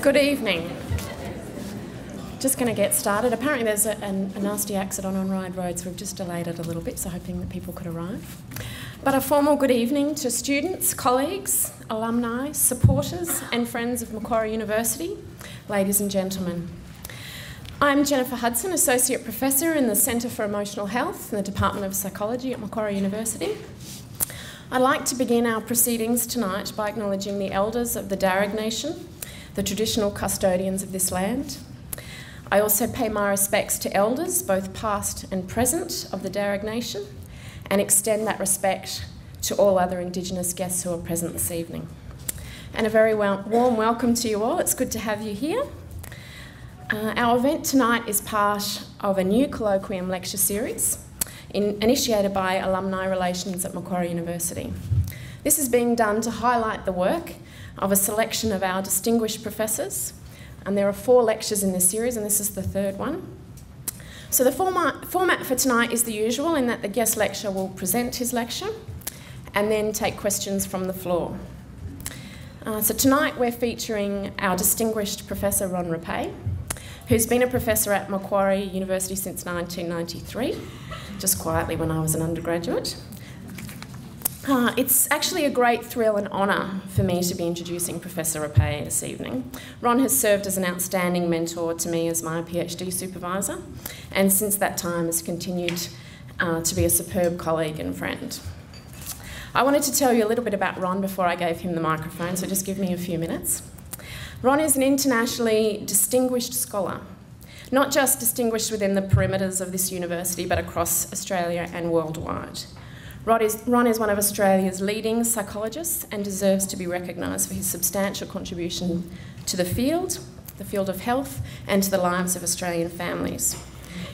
Good evening. Just going to get started. Apparently there's a nasty accident on Ryde Road, so we've just delayed it a little bit, so hoping that people could arrive. But a formal good evening to students, colleagues, alumni, supporters and friends of Macquarie University, ladies and gentlemen. I'm Jennifer Hudson, Associate Professor in the Centre for Emotional Health in the Department of Psychology at Macquarie University. I'd like to begin our proceedings tonight by acknowledging the elders of the Darug Nation, the traditional custodians of this land. I also pay my respects to elders, both past and present, of the Darug Nation, and extend that respect to all other Indigenous guests who are present this evening. And a very warm welcome to you all. It's good to have you here. Our event tonight is part of a new Colloquium lecture series initiated by Alumni Relations at Macquarie University. This is being done to highlight the work of a selection of our distinguished professors, and there are 4 lectures in this series, and this is the 3rd one. So the format for tonight is the usual, in that the guest lecturer will present his lecture and then take questions from the floor. So tonight we're featuring our distinguished Professor Ron Rapee, who's been a professor at Macquarie University since 1993, just quietly when I was an undergraduate. It's actually a great thrill and honour for me to be introducing Professor Rapee this evening. Ron has served as an outstanding mentor to me as my PhD supervisor, and since that time has continued to be a superb colleague and friend. I wanted to tell you a little bit about Ron before I gave him the microphone, so just give me a few minutes. Ron is an internationally distinguished scholar, not just distinguished within the perimeters of this university, but across Australia and worldwide. Ron is one of Australia's leading psychologists and deserves to be recognised for his substantial contribution to the field of health, and to the lives of Australian families.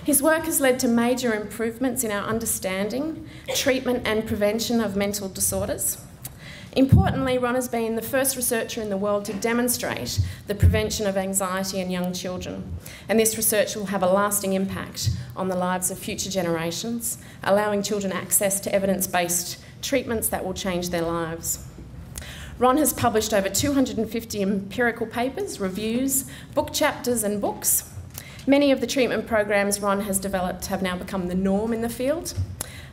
His work has led to major improvements in our understanding, treatment and prevention of mental disorders. Importantly, Ron has been the first researcher in the world to demonstrate the prevention of anxiety in young children, and this research will have a lasting impact on the lives of future generations, allowing children access to evidence-based treatments that will change their lives. Ron has published over 250 empirical papers, reviews, book chapters and books. Many of the treatment programs Ron has developed have now become the norm in the field.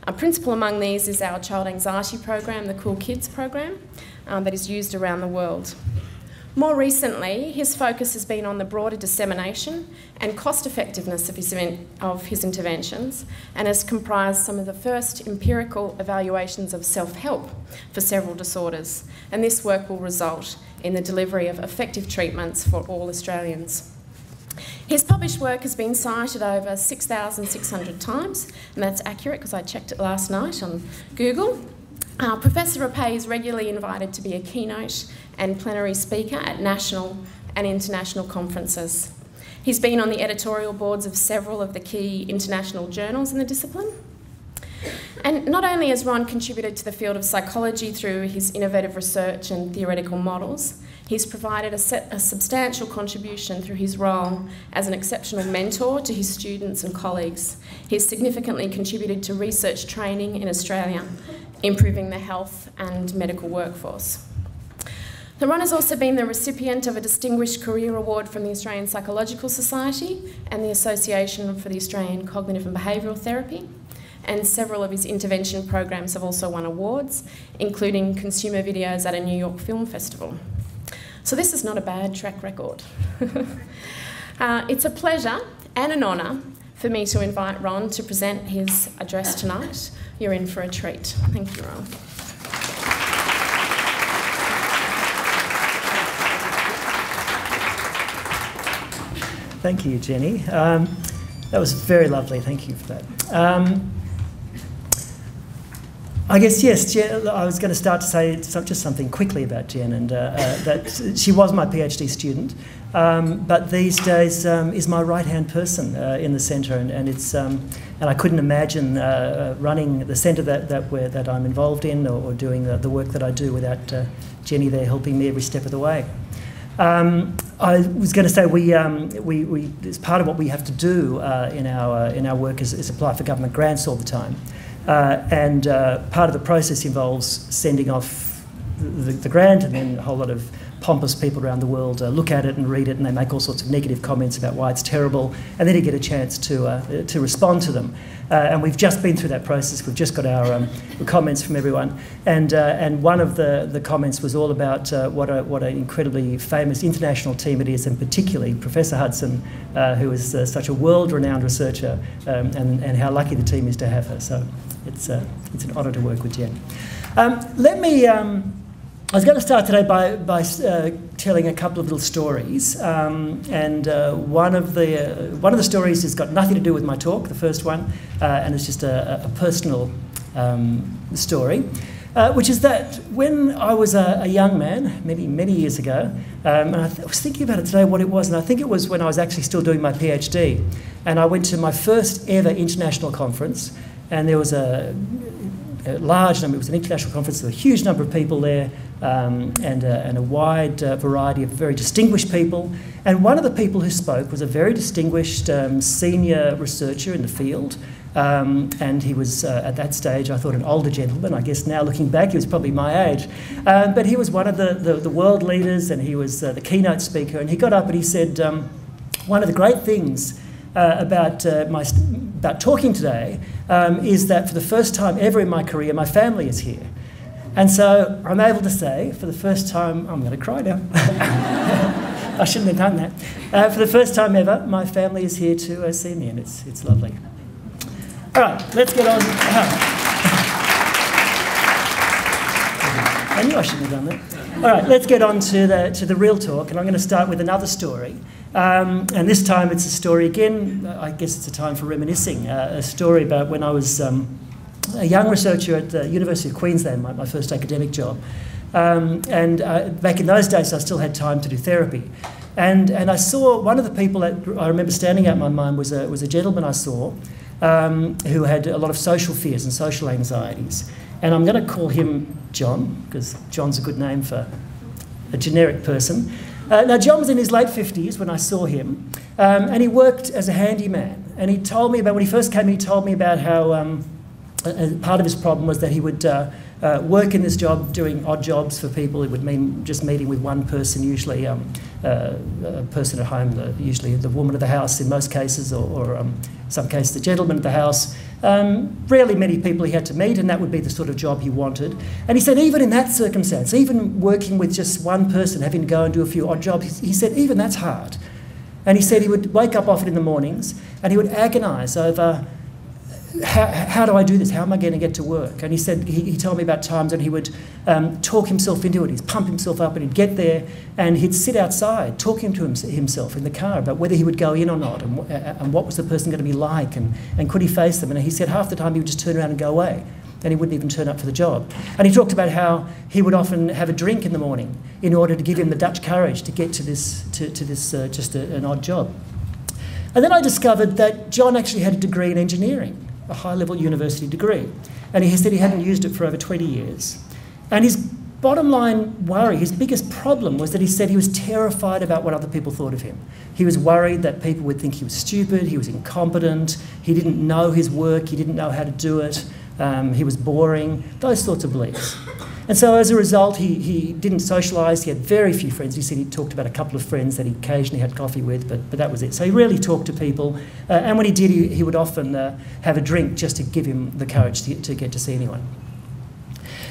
A principal among these is our child anxiety program, the Cool Kids program, that is used around the world. More recently, his focus has been on the broader dissemination and cost effectiveness of his interventions, and has comprised some of the first empirical evaluations of self-help for several disorders, and this work will result in the delivery of effective treatments for all Australians. His published work has been cited over 6,600 times, and that's accurate because I checked it last night on Google. Professor Rapee is regularly invited to be a keynote and plenary speaker at national and international conferences. He's been on the editorial boards of several of the key international journals in the discipline. And not only has Ron contributed to the field of psychology through his innovative research and theoretical models, he's provided a substantial contribution through his role as an exceptional mentor to his students and colleagues. He's significantly contributed to research training in Australia, improving the health and medical workforce. Ron has also been the recipient of a Distinguished Career Award from the Australian Psychological Society and the Association for the Australian Cognitive and Behavioural Therapy, and several of his intervention programs have also won awards, including consumer videos at a New York film festival. So this is not a bad track record. It's a pleasure and an honour for me to invite Ron to present his address tonight. You're in for a treat. Thank you, Ron. Thank you, Jenny. That was very lovely. Thank you for that. I guess, yes, Jen, I was going to start to say just something quickly about Jen, and that she was my PhD student, but these days is my right-hand person in the centre, and I couldn't imagine running the centre that I'm involved in, or doing the work that I do without Jenny there helping me every step of the way. I was going to say we as part of what we have to do in our work is apply for government grants all the time. Part of the process involves sending off the grant, and then a whole lot of pompous people around the world look at it and read it, and they make all sorts of negative comments about why it's terrible, and then you get a chance to respond to them. And we've just been through that process. We've just got our comments from everyone, and one of the comments was all about what an incredibly famous international team it is, and particularly Professor Hudson, who is such a world-renowned researcher, and how lucky the team is to have her. So it's an honour to work with Jen. I was going to start today by telling a couple of little stories, and one of the stories has got nothing to do with my talk, the first one, and it's just a personal story, which is that when I was a young man, many years ago, and I was thinking about it today what it was, and I think it was when I was actually still doing my PhD, and I went to my first ever international conference, and there was a large number. It was an international conference. There were a huge number of people there, and a wide variety of very distinguished people. And one of the people who spoke was a very distinguished senior researcher in the field. And he was, at that stage, I thought an older gentleman. I guess now looking back, he was probably my age. But he was one of the world leaders, and he was the keynote speaker. And he got up and he said, one of the great things about talking today is that for the first time ever in my career, my family is here. And so I'm able to say, for the first time, I'm going to cry now. I shouldn't have done that. For the first time ever, my family is here to see me, and it's lovely. All right, let's get on. I knew I shouldn't have done that. All right, let's get on to the real talk, and I'm going to start with another story. And this time it's a story again, I guess it's a time for reminiscing, a story about when I was a young researcher at the University of Queensland, my first academic job. And back in those days I still had time to do therapy. And I saw one of the people that I remember standing out in my mind was a gentleman I saw who had a lot of social fears and social anxieties. And I'm going to call him John, because John's a good name for a generic person. Now, John was in his late 50s when I saw him, and he worked as a handyman. And he told me about, when he first came, he told me about how part of his problem was that he would work in this job doing odd jobs for people. It would mean just meeting with one person, usually a person at home, usually the woman of the house in most cases, or some cases the gentleman of the house. Rarely many people he had to meet, and that would be the sort of job he wanted. And he said even in that circumstance, even working with just one person, having to go and do a few odd jobs, he said even that's hard. And he said he would wake up often in the mornings and he would agonise over how do I do this? How am I going to get to work? And he said, he told me about times when he would talk himself into it. He'd pump himself up and he'd get there and he'd sit outside talking to himself in the car about whether he would go in or not, and what was the person going to be like, and could he face them. And he said half the time he would just turn around and go away, and he wouldn't even turn up for the job. And he talked about how he would often have a drink in the morning in order to give him the Dutch courage to get to this just an odd job. And then I discovered that John actually had a degree in engineering, a high-level university degree. And he said he hadn't used it for over 20 years. And his bottom line worry, his biggest problem, was that he said he was terrified about what other people thought of him. He was worried that people would think he was stupid, he was incompetent, he didn't know his work, he didn't know how to do it, he was boring, those sorts of beliefs. And so as a result, he didn't socialise, he had very few friends. He said he talked about a couple of friends that he occasionally had coffee with, but that was it. So he rarely talked to people, and when he did, he would often have a drink just to give him the courage to get to see anyone.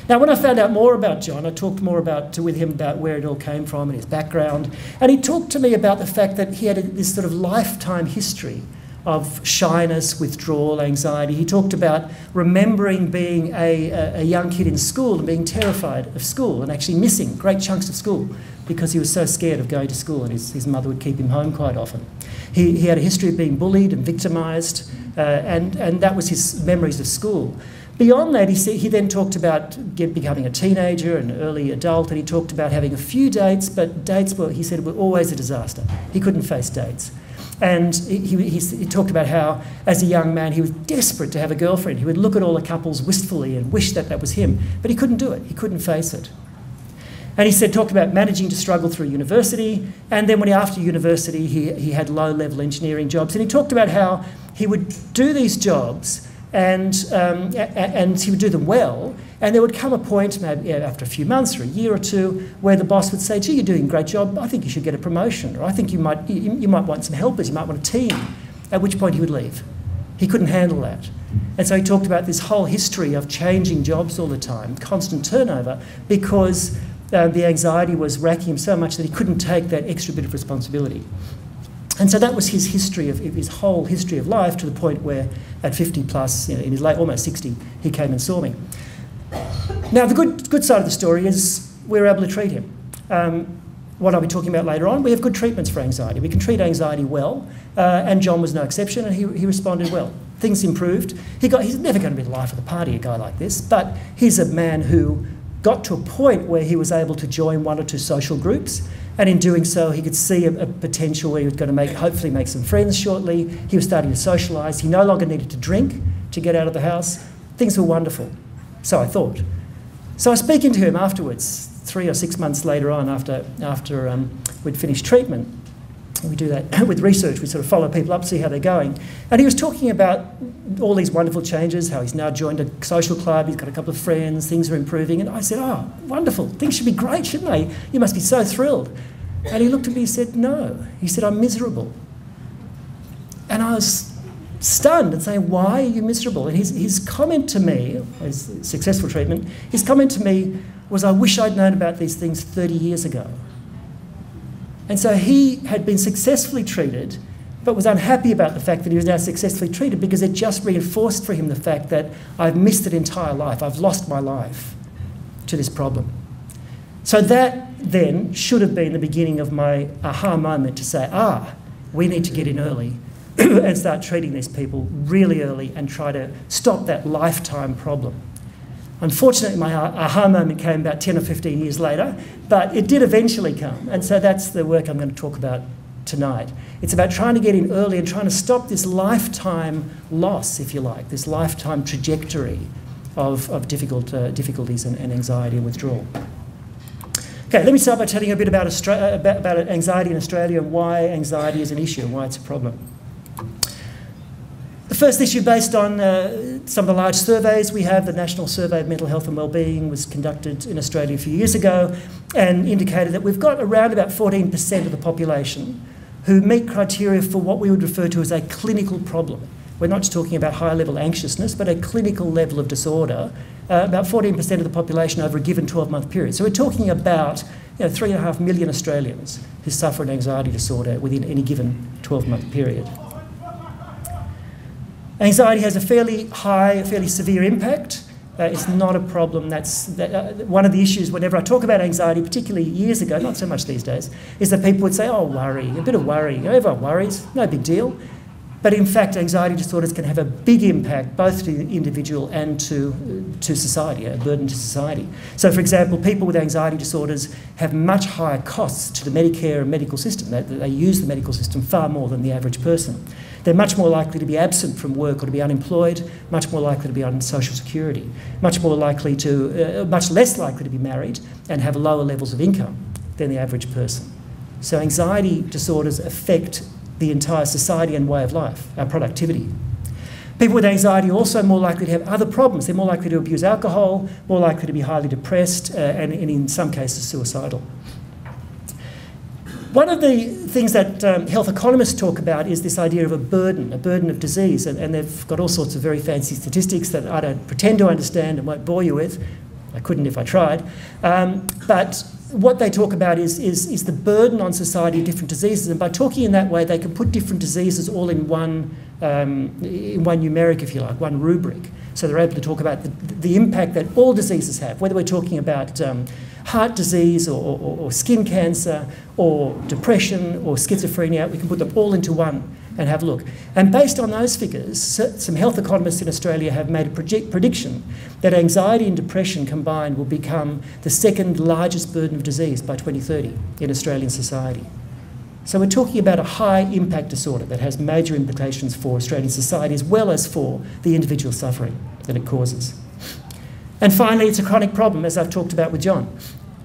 Now, when I found out more about John, I talked more with him about where it all came from and his background, and he talked to me about the fact that he had this sort of lifetime history of shyness, withdrawal, anxiety. He talked about remembering being a young kid in school and being terrified of school and actually missing great chunks of school because he was so scared of going to school, and his mother would keep him home quite often. He had a history of being bullied and victimised, and that was his memories of school. Beyond that, he then talked about becoming a teenager, an early adult, and he talked about having a few dates, but dates he said, were always a disaster. He couldn't face dates. And he talked about how, as a young man, he was desperate to have a girlfriend. He would look at all the couples wistfully and wish that was him, but he couldn't do it. He couldn't face it. And he talked about managing to struggle through university, and then after university, he had low-level engineering jobs. And he talked about how he would do these jobs and he would do them well, and there would come a point, maybe after a few months or a year or two, where the boss would say, gee, you're doing a great job, I think you should get a promotion, or I think you might want some helpers, you might want a team, at which point he would leave. He couldn't handle that. And so he talked about this whole history of changing jobs all the time, constant turnover, because the anxiety was racking him so much that he couldn't take that extra bit of responsibility. And so that was his history of his whole history of life, to the point where at 50 plus, in his late, almost 60, he came and saw me. Now, the good side of the story is we were able to treat him. What I'll be talking about later on, we have good treatments for anxiety. We can treat anxiety well, and John was no exception, and he responded well. Things improved. He's never going to be the life of the party, a guy like this, but he's a man who got to a point where he was able to join one or two social groups, and in doing so he could see a potential where he was going to hopefully make some friends shortly. He was starting to socialise. He no longer needed to drink to get out of the house. Things were wonderful, so I thought. So I was speaking to him afterwards, 3 or 6 months later on, after we'd finished treatment. We do that with research. We sort of follow people up, see how they're going. And he was talking about all these wonderful changes, how he's now joined a social club, he's got a couple of friends, things are improving. And I said, oh, wonderful, things should be great, shouldn't they? You must be so thrilled. And he looked at me and said, no. He said, I'm miserable. And I was stunned and saying, why are you miserable? And his comment to me, his successful treatment, his comment to me was, I wish I'd known about these things 30 years ago. And so he had been successfully treated, but was unhappy about the fact that he was now successfully treated, because it just reinforced for him the fact that I've missed an entire life, I've lost my life to this problem. So that then should have been the beginning of my aha moment to say, we need to get in early and start treating these people really early and try to stop that lifetime problem. Unfortunately, my aha moment came about 10 or 15 years later, but it did eventually come. And so that's the work I'm going to talk about tonight. It's about trying to get in early and trying to stop this lifetime loss, if you like, this lifetime trajectory of difficulties and anxiety and withdrawal. Okay, let me start by telling you a bit about anxiety in Australia and why anxiety is an issue and why it's a problem. The first issue, based on some of the large surveys we have, the National Survey of Mental Health and Wellbeing was conducted in Australia a few years ago and indicated that we've got around about 14% of the population who meet criteria for what we would refer to as a clinical problem. We're not just talking about high-level anxiousness, but a clinical level of disorder, about 14% of the population over a given 12-month period. So we're talking about 3.5 million Australians who suffer an anxiety disorder within any given 12-month period. Anxiety has a fairly high, fairly severe impact. It's not a problem. One of the issues whenever I talk about anxiety, particularly years ago, not so much these days, is that people would say, oh, worry, a bit of worry. Everyone worries, no big deal. But in fact, anxiety disorders can have a big impact both to the individual and to society, a burden to society. So, for example, people with anxiety disorders have much higher costs to the Medicare and medical system. They use the medical system far more than the average person. They're much more likely to be absent from work or to be unemployed, much more likely to be on social security, much less likely to be married and have lower levels of income than the average person. So anxiety disorders affect the entire society and way of life, our productivity. People with anxiety are also more likely to have other problems. They're more likely to abuse alcohol, more likely to be highly depressed, and in some cases suicidal. One of the things that health economists talk about is this idea of a burden of disease, and they've got all sorts of very fancy statistics that I don't pretend to understand and won't bore you with. I couldn't if I tried. But what they talk about is the burden on society of different diseases, and by talking in that way, they can put different diseases all in one numeric, if you like, one rubric. So they're able to talk about the impact that all diseases have, whether we're talking about heart disease or skin cancer or depression or schizophrenia. We can put them all into one and have a look. And based on those figures, some health economists in Australia have made a prediction that anxiety and depression combined will become the second largest burden of disease by 2030 in Australian society. So we're talking about a high impact disorder that has major implications for Australian society as well as for the individual suffering that it causes. And finally, it's a chronic problem, as I've talked about with John.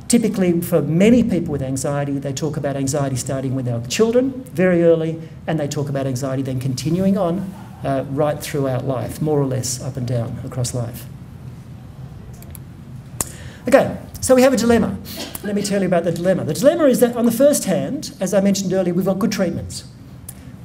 Typically, for many people with anxiety, they talk about anxiety starting when they're children, very early, and they talk about anxiety then continuing on right throughout life, more or less up and down across life. Okay, so we have a dilemma. Let me tell you about the dilemma. The dilemma is that on the first hand, as I mentioned earlier, we've got good treatments.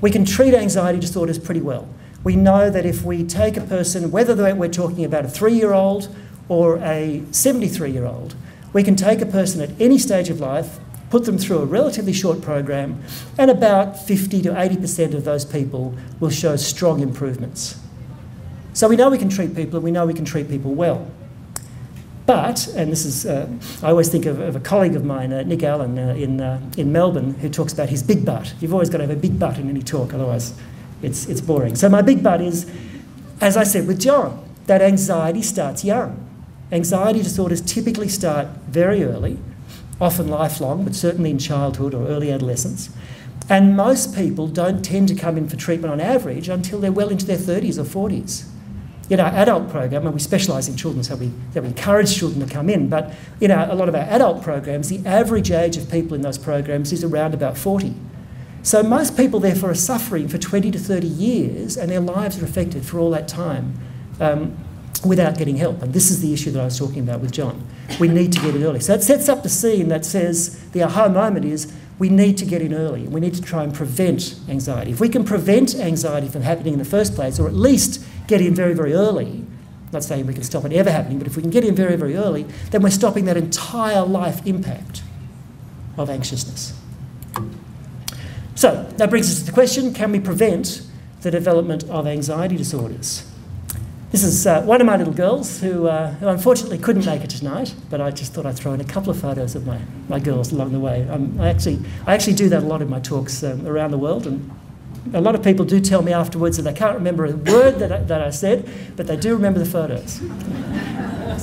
We can treat anxiety disorders pretty well. We know that if we take a person, whether we're talking about a 3-year-old or a 73-year-old, we can take a person at any stage of life, put them through a relatively short program, and about 50 to 80% of those people will show strong improvements. So we know we can treat people, and we know we can treat people well. But, and this is, I always think of a colleague of mine, Nick Allen, in Melbourne, who talks about his big butt. You've always got to have a big butt in any talk, otherwise it's boring. So my big butt is, as I said with John, that anxiety starts young. Anxiety disorders typically start very early, often lifelong, but certainly in childhood or early adolescence. And most people don't tend to come in for treatment on average until they're well into their 30s or 40s. In our adult program, and we specialise in children, so we encourage children to come in, but in a lot of our adult programs, the average age of people in those programs is around about 40. So most people, therefore, are suffering for 20 to 30 years, and their lives are affected for all that time without getting help. And this is the issue that I was talking about with John. We need to get in early. So it sets up the scene that says the aha moment is we need to get in early. We need to try and prevent anxiety. If we can prevent anxiety from happening in the first place, or at least get in very, very early, I'm not saying we can stop it ever happening, but if we can get in very, very early, then we're stopping that entire life impact of anxiousness. So that brings us to the question, can we prevent the development of anxiety disorders? This is one of my little girls who unfortunately couldn't make it tonight, but I just thought I'd throw in a couple of photos of my girls along the way. I actually do that a lot in my talks around the world, and a lot of people do tell me afterwards that they can't remember a word that I said, but they do remember the photos.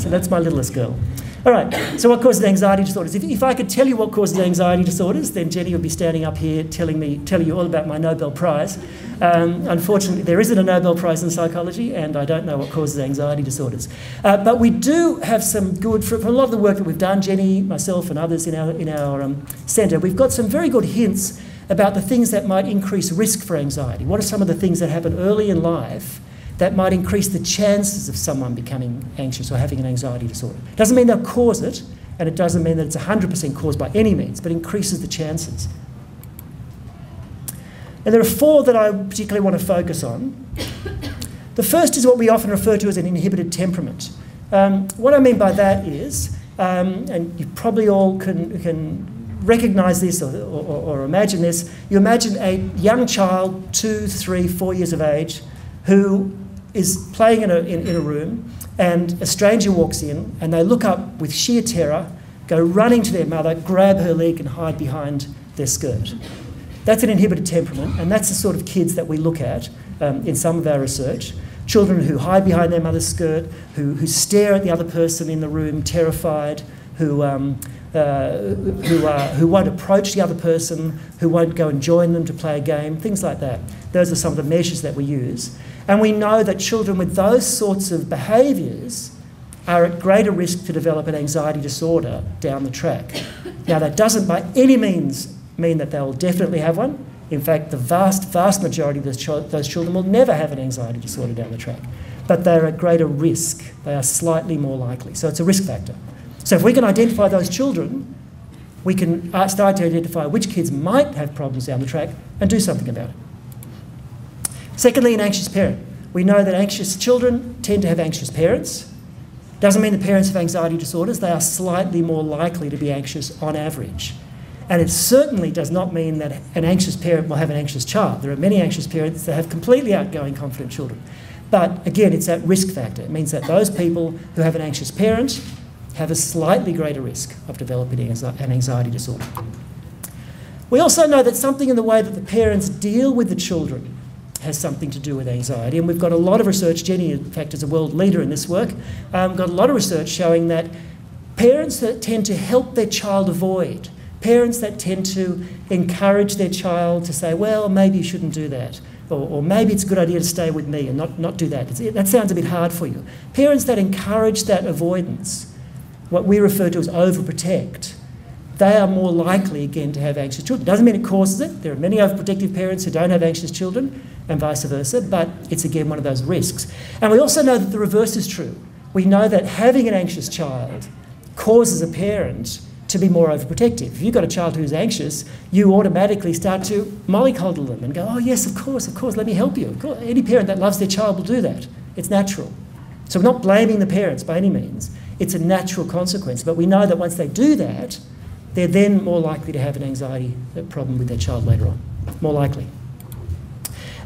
So that's my littlest girl. All right, so what causes anxiety disorders? If I could tell you what causes anxiety disorders, then Jenny would be standing up here telling you all about my Nobel Prize. Unfortunately, there isn't a Nobel Prize in psychology, and I don't know what causes anxiety disorders. But we do have some good, from a lot of the work that we've done, Jenny, myself and others in our centre, we've got some very good hints about the things that might increase risk for anxiety. What are some of the things that happen early in life that might increase the chances of someone becoming anxious or having an anxiety disorder? It doesn't mean they'll cause it, and it doesn't mean that it's 100% caused by any means, but increases the chances. And there are 4 that I particularly want to focus on. The first is what we often refer to as an inhibited temperament. What I mean by that is, and you probably all can recognise this or imagine this, you imagine a young child, 2, 3, 4 years of age, who is playing in a room, and a stranger walks in, and they look up with sheer terror, go running to their mother, grab her leg and hide behind their skirt. That's an inhibited temperament, and that's the sort of kids that we look at in some of our research. Children who hide behind their mother's skirt, who stare at the other person in the room terrified, who won't approach the other person, who won't go and join them to play a game, things like that. Those are some of the measures that we use. And we know that children with those sorts of behaviours are at greater risk to develop an anxiety disorder down the track. Now, that doesn't by any means mean that they'll definitely have one. In fact, the vast, vast majority of those children will never have an anxiety disorder down the track. But they're at greater risk. They are slightly more likely. So it's a risk factor. So if we can identify those children, we can start to identify which kids might have problems down the track and do something about it. Secondly, an anxious parent. We know that anxious children tend to have anxious parents. Doesn't mean the parents have anxiety disorders. They are slightly more likely to be anxious on average. And it certainly does not mean that an anxious parent will have an anxious child. There are many anxious parents that have completely outgoing, confident children. But again, it's that risk factor. It means that those people who have an anxious parent have a slightly greater risk of developing an anxiety disorder. We also know that something in the way that the parents deal with the children has something to do with anxiety, and we've got a lot of research. Jenny, in fact, is a world leader in this work, got a lot of research showing that parents that tend to help their child avoid, parents that tend to encourage their child to say, well, maybe you shouldn't do that, or maybe it's a good idea to stay with me and not do that. That sounds a bit hard for you. Parents that encourage that avoidance, what we refer to as overprotect, they are more likely, again, to have anxious children. Doesn't mean it causes it. There are many overprotective parents who don't have anxious children, and vice versa, but it's again one of those risks. And we also know that the reverse is true. We know that having an anxious child causes a parent to be more overprotective. If you've got a child who's anxious, you automatically start to mollycoddle them and go, oh yes, of course, let me help you. Of course, any parent that loves their child will do that. It's natural. So we're not blaming the parents by any means. It's a natural consequence. But we know that once they do that, they're then more likely to have an anxiety problem with their child later on. More likely.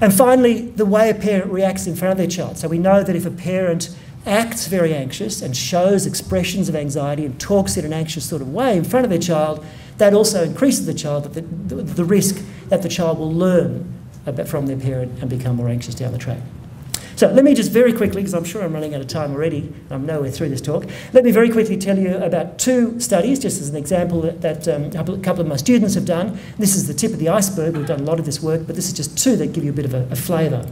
And finally, the way a parent reacts in front of their child. So we know that if a parent acts very anxious and shows expressions of anxiety and talks in an anxious sort of way in front of their child, that also increases the risk that the child will learn from their parent and become more anxious down the track. So let me just very quickly, because I'm sure I'm running out of time already, I'm nowhere through this talk, let me very quickly tell you about two studies, just as an example that a couple of my students have done. This is the tip of the iceberg. We've done a lot of this work, but this is just two that give you a bit of a flavour.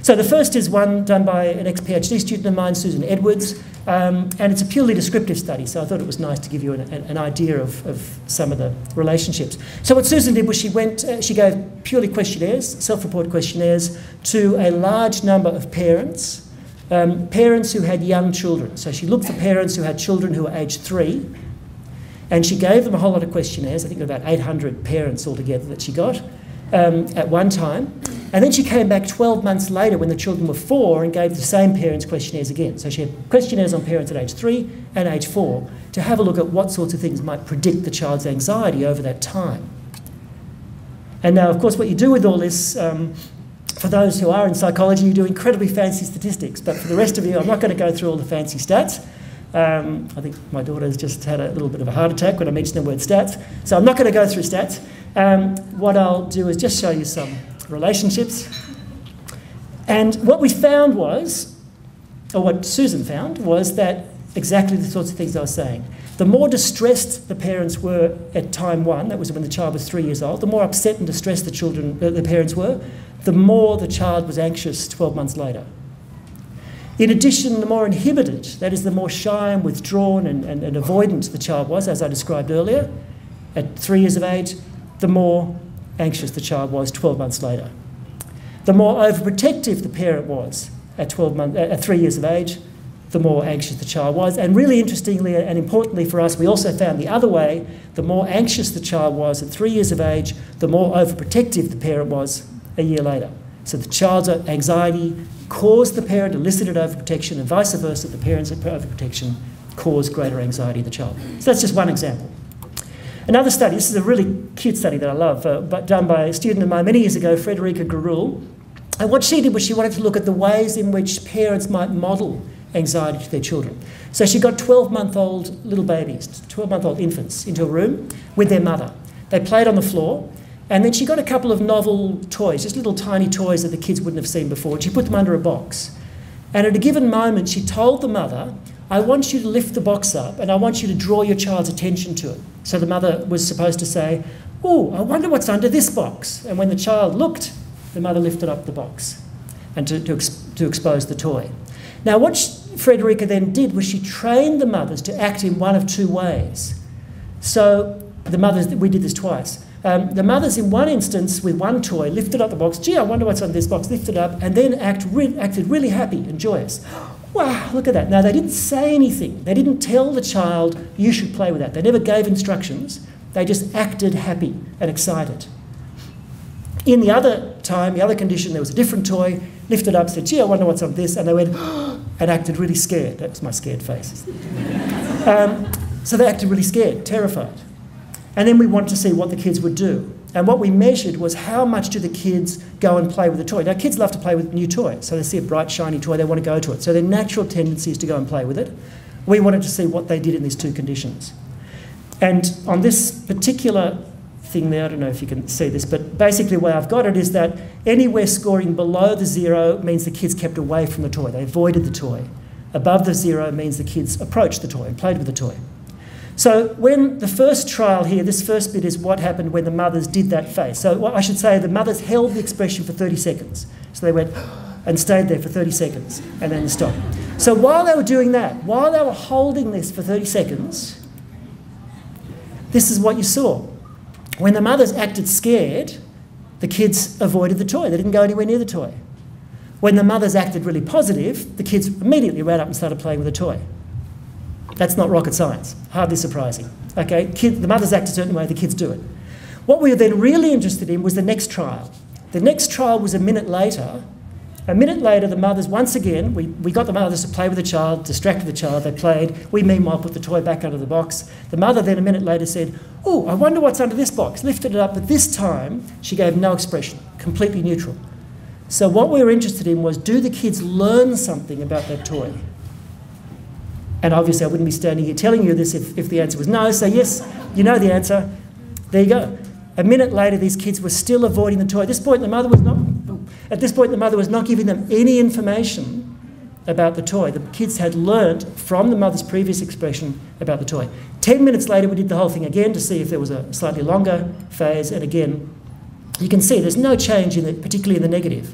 So the first is one done by an ex-PhD student of mine, Susan Edwards, and it's a purely descriptive study, so I thought it was nice to give you an idea of some of the relationships. So what Susan did was she gave purely questionnaires, self-report questionnaires, to a large number of parents, parents who had young children. So she looked for parents who had children who were aged 3, and she gave them a whole lot of questionnaires. I think about 800 parents altogether that she got at one time. And then she came back 12 months later when the children were 4 and gave the same parents questionnaires again. So she had questionnaires on parents at age 3 and age 4 to have a look at what sorts of things might predict the child's anxiety over that time. And now, of course, what you do with all this, for those who are in psychology, you do incredibly fancy statistics. But for the rest of you, I'm not going to go through all the fancy stats. I think my daughter's just had a little bit of a heart attack when I mentioned the word stats. So I'm not going to go through stats. What I'll do is just show you some relationships. And what we found was, or what Susan found, was that exactly the sorts of things I was saying. The more distressed the parents were at time 1, that was when the child was 3 years old, the more upset and distressed the parents were, the more the child was anxious 12 months later. In addition, the more inhibited, that is, the more shy and withdrawn and avoidant the child was, as I described earlier, at 3 years of age, the more anxious the child was 12 months later. The more overprotective the parent was at 3 years of age, the more anxious the child was. And really interestingly and importantly for us, we also found the other way, the more anxious the child was at 3 years of age, the more overprotective the parent was a year later. So the child's anxiety caused the parent, elicited overprotection, and vice versa, the parent's overprotection caused greater anxiety in the child. So that's just one example. Another study, this is a really cute study that I love, but done by a student of mine many years ago, Frederica Garul. And what she did was she wanted to look at the ways in which parents might model anxiety to their children. So she got 12-month-old little babies, 12-month-old infants, into a room with their mother. They played on the floor, and then she got a couple of novel toys, just little tiny toys that the kids wouldn't have seen before, and she put them under a box. And at a given moment, she told the mother, I want you to lift the box up and I want you to draw your child's attention to it. So the mother was supposed to say, oh, I wonder what's under this box. And when the child looked, the mother lifted up the box and to expose the toy. Now what Frederica then did was she trained the mothers to act in one of two ways. So the mothers, we did this twice. The mothers in one instance with one toy lifted up the box, gee, I wonder what's on this box, lifted up, and then acted really happy and joyous. Wow, look at that. Now, they didn't say anything. They didn't tell the child, you should play with that. They never gave instructions. They just acted happy and excited. In the other time, the other condition, there was a different toy, lifted up, said, gee, I wonder what's on this, and they went, and acted really scared. That was my scared face. So they acted really scared, terrified. And then we wanted to see what the kids would do. And what we measured was how much do the kids go and play with the toy. Now, kids love to play with new toys. So they see a bright, shiny toy, they want to go to it. So their natural tendency is to go and play with it. We wanted to see what they did in these two conditions. And on this particular thing there, I don't know if you can see this, but basically the way I've got it is that anywhere scoring below the 0 means the kids kept away from the toy. They avoided the toy. Above the 0 means the kids approached the toy and played with the toy. So when the first trial here, this first bit is what happened when the mothers did that face. So what I should say, the mothers held the expression for 30 seconds. So they went and stayed there for 30 seconds and then stopped. So while they were doing that, while they were holding this for 30 seconds, this is what you saw. When the mothers acted scared, the kids avoided the toy. They didn't go anywhere near the toy. When the mothers acted really positive, the kids immediately ran up and started playing with the toy. That's not rocket science, hardly surprising. Okay, the mothers act a certain way, the kids do it. What we were then really interested in was the next trial. The next trial was a minute later. A minute later, the mothers, once again, we got the mothers to play with the child, distracted the child, they played. We meanwhile put the toy back under the box. The mother then a minute later said, "Oh, I wonder what's under this box." Lifted it up, but this time she gave no expression, completely neutral. So what we were interested in was, do the kids learn something about that toy? And obviously I wouldn't be standing here telling you this if the answer was no, so yes, you know the answer. There you go. A minute later, these kids were still avoiding the toy. At this point, the mother was not giving them any information about the toy. The kids had learnt from the mother's previous expression about the toy. 10 minutes later, we did the whole thing again to see if there was a slightly longer phase, and again, you can see there's no change, particularly in the negative.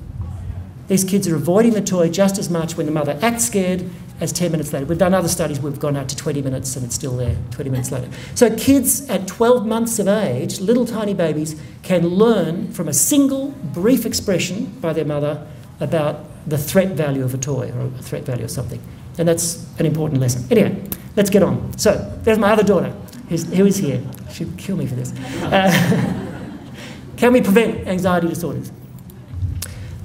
These kids are avoiding the toy just as much when the mother acts scared as 10 minutes later. We've done other studies where we've gone out to 20 minutes and it's still there 20 minutes later. So kids at 12 months of age, little tiny babies, can learn from a single brief expression by their mother about the threat value of a toy or a threat value of something. And that's an important lesson. Anyway, let's get on. So there's my other daughter, who is here. She'd kill me for this. Can we prevent anxiety disorders?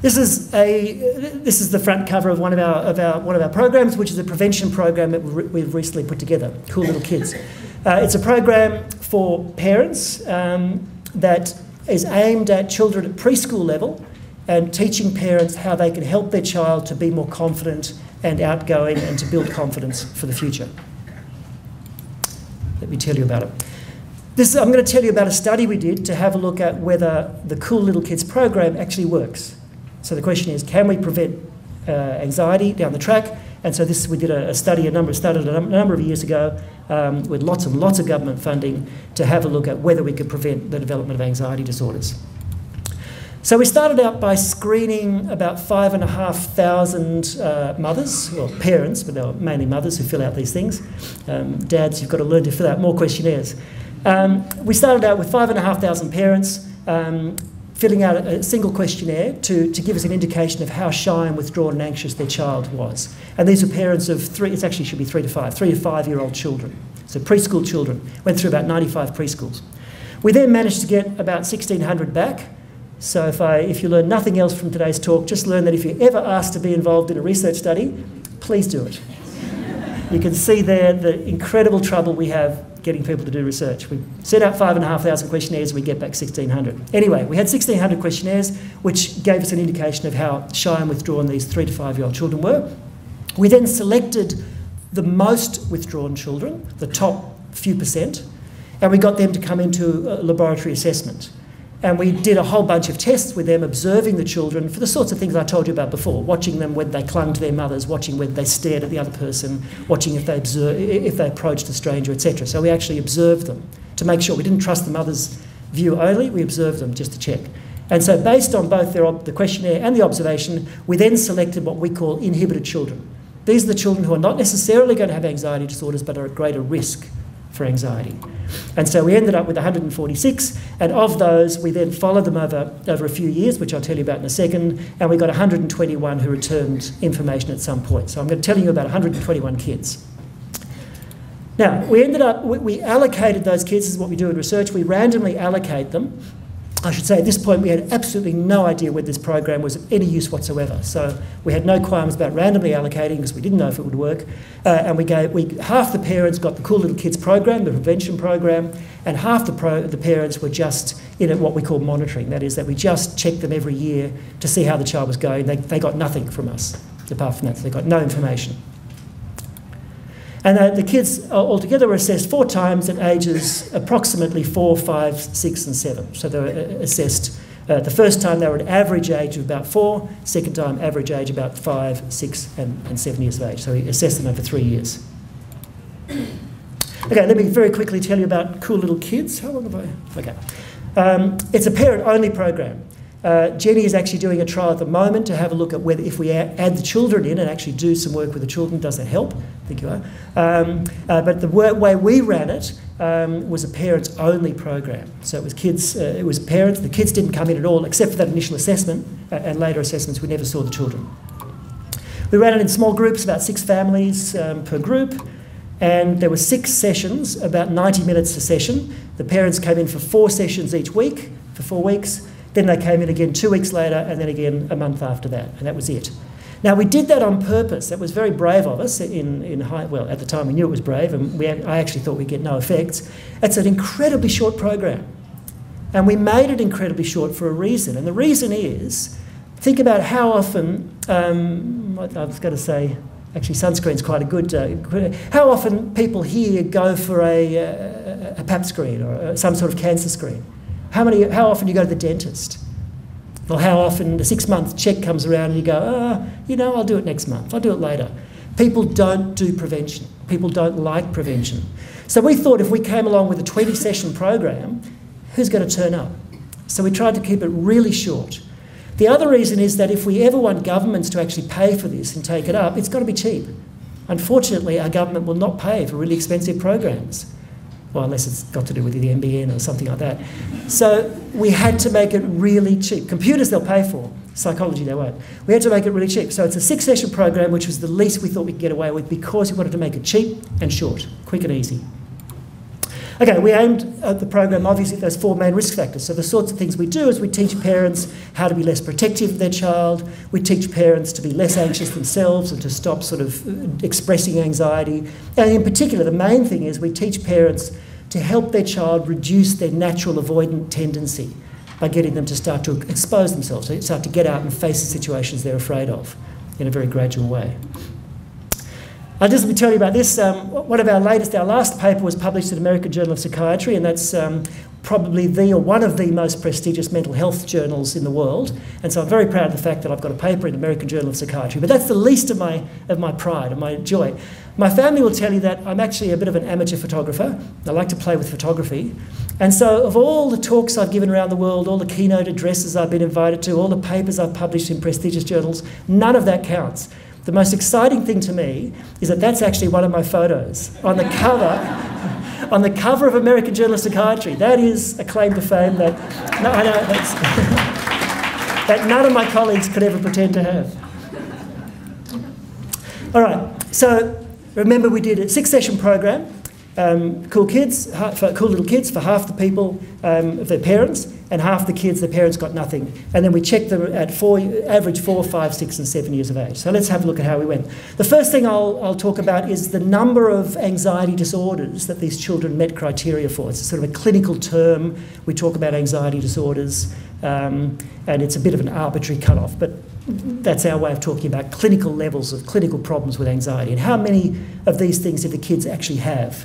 This is the front cover of one of our programs, which is a prevention program that we've recently put together. Cool Little Kids. It's a program for parents that is aimed at children at preschool level and teaching parents how they can help their child to be more confident and outgoing and to build confidence for the future. Let me tell you about it. I'm going to tell you about a study we did to have a look at whether the Cool Little Kids program actually works. So the question is, can we prevent anxiety down the track? And so we did a study, a number of years ago with lots and lots of government funding to have a look at whether we could prevent the development of anxiety disorders. So we started out by screening about 5,500 mothers, well, parents, but they were mainly mothers who fill out these things. Dads, you've got to learn to fill out more questionnaires. We started out with 5,500 parents, filling out a single questionnaire to give us an indication of how shy and withdrawn and anxious their child was. And these were parents of it actually should be 3 to 5-year-old children. So preschool children. Went through about 95 preschools. We then managed to get about 1,600 back. So if you learn nothing else from today's talk, just learn that if you're ever asked to be involved in a research study, please do it. You can see there the incredible trouble we have getting people to do research. We set out 5,500 questionnaires, we get back 1,600. Anyway, we had 1,600 questionnaires, which gave us an indication of how shy and withdrawn these 3 to 5-year-old children were. We then selected the most withdrawn children, the top few percent, and we got them to come into a laboratory assessment. And we did a whole bunch of tests with them, observing the children for the sorts of things I told you about before, watching them when they clung to their mothers, watching when they stared at the other person, watching if they approached a stranger, etc. So we actually observed them to make sure we didn't trust the mother's view only, we observed them just to check. And so based on both the questionnaire and the observation, we then selected what we call inhibited children. These are the children who are not necessarily going to have anxiety disorders but are at greater risk for anxiety. And so we ended up with 146, and of those we then followed them over a few years, which I'll tell you about in a second, and we got 121 who returned information at some point. So I'm going to tell you about 121 kids. Now, we allocated those kids, this is what we do in research, we randomly allocate them. I should say at this point we had absolutely no idea whether this program was of any use whatsoever. So we had no qualms about randomly allocating because we didn't know if it would work. And half the parents got the Cool Little Kids program, the prevention program, and half the parents were just in what we call monitoring. That is that we just checked them every year to see how the child was going. They got nothing from us apart from that. So they got no information. And the kids altogether were assessed 4 times at ages approximately 4, 5, 6 and 7. So they were assessed, the first time they were at average age of about 4, second time average age about 5, 6 and 7 years of age. So we assessed them over 3 years. Okay, let me very quickly tell you about Cool Little Kids. How long have I? Okay. It's a parent-only program. Jenny is actually doing a trial at the moment to have a look at whether if we add the children in and actually do some work with the children, does that help? I think you are. But the way we ran it was a parents-only program. So it was kids, it was parents, the kids didn't come in at all except for that initial assessment, and later assessments we never saw the children. We ran it in small groups, about 6 families per group, and there were 6 sessions, about 90 minutes a session. The parents came in for 4 sessions each week, for 4 weeks. Then they came in again 2 weeks later, and then again a month after that, and that was it. Now, we did that on purpose. That was very brave of us. Well, at the time we knew it was brave, and I actually thought we'd get no effects. It's an incredibly short program, and we made it incredibly short for a reason. And the reason is, think about how often, I was going to say, actually sunscreen's quite a good, how often people here go for a pap screen or some sort of cancer screen. How often do you go to the dentist? Or how often the 6-month check comes around and you go, I'll do it next month, I'll do it later. People don't do prevention. People don't like prevention. So we thought if we came along with a 20-session program, who's going to turn up? So we tried to keep it really short. The other reason is that if we ever want governments to actually pay for this and take it up, it's got to be cheap. Unfortunately, our government will not pay for really expensive programs. Well, unless it's got to do with the NBN or something like that. So we had to make it really cheap. Computers they'll pay for, psychology they won't. We had to make it really cheap. So it's a 6-session program, which was the least we thought we could get away with because we wanted to make it cheap and short, quick and easy. Okay, we aimed at the program, obviously, at those 4 main risk factors. So the sorts of things we do is we teach parents how to be less protective of their child. We teach parents to be less anxious themselves and to stop sort of expressing anxiety. And in particular, the main thing is we teach parents to help their child reduce their natural avoidant tendency by getting them to start to expose themselves, to start to get out and face the situations they're afraid of in a very gradual way. I'll just tell you about this. One of our last paper was published in the American Journal of Psychiatry, and that's probably one of the most prestigious mental health journals in the world. And so I'm very proud of the fact that I've got a paper in the American Journal of Psychiatry. But that's the least of my pride and my joy. My family will tell you that I'm actually a bit of an amateur photographer. I like to play with photography. And so of all the talks I've given around the world, all the keynote addresses I've been invited to, all the papers I've published in prestigious journals, none of that counts. The most exciting thing to me is that that's actually one of my photos on the cover of American Journal of Psychiatry. That is a claim to fame that, that none of my colleagues could ever pretend to have. All right, so remember we did a 6-session program, cool little kids for half the people, their parents, and half the kids, their parents got nothing. And then we checked them at average 4, 5, 6 and 7 years of age. So let's have a look at how we went. The first thing I'll talk about is the number of anxiety disorders that these children met criteria for. It's sort of a clinical term. We talk about anxiety disorders, and it's a bit of an arbitrary cutoff, but that's our way of talking about clinical levels of clinical problems with anxiety and how many of these things did the kids actually have.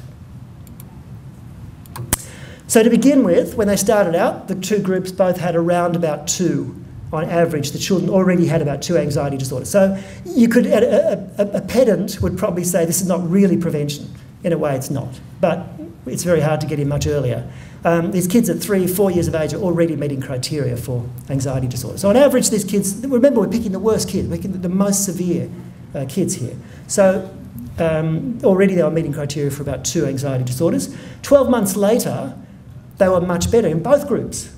So to begin with, when they started out, the 2 groups both had around about 2 on average. The children already had about 2 anxiety disorders. So you could, a pedant would probably say this is not really prevention. In a way, it's not. But it's very hard to get in much earlier. These kids at 3, 4 years of age are already meeting criteria for anxiety disorder. So on average, these kids, remember we're picking the worst kids, we're picking the most severe kids here. So already they were meeting criteria for about 2 anxiety disorders. 12 months later, they were much better in both groups.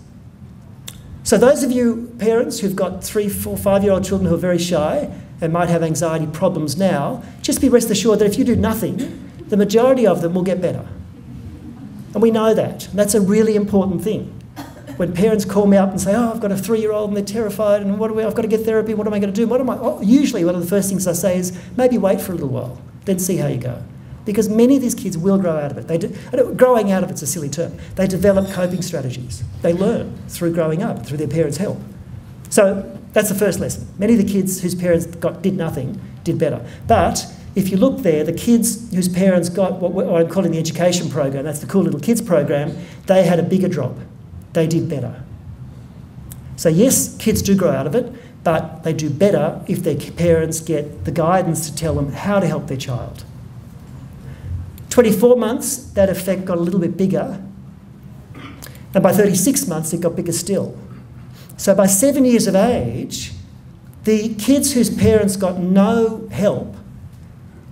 So those of you parents who've got 3, 4, 5-year-old children who are very shy and might have anxiety problems now, just be rest assured that if you do nothing, the majority of them will get better. And we know that. And that's a really important thing. When parents call me up and say, I've got a 3-year-old and they're terrified and I've got to get therapy, what am I going to do? Usually one of the first things I say is, maybe wait for a little while, then see how you go. Because many of these kids will grow out of it. Growing out of it's a silly term. They develop coping strategies. They learn through growing up, through their parents' help. So that's the first lesson. Many of the kids whose parents did nothing did better. But if you look there, the kids whose parents got what I'm calling the education program, that's the Cool Little Kids program, they had a bigger drop. They did better. So yes, kids do grow out of it, but they do better if their parents get the guidance to tell them how to help their child. 24 months, that effect got a little bit bigger. And by 36 months, it got bigger still. So by 7 years of age, the kids whose parents got no help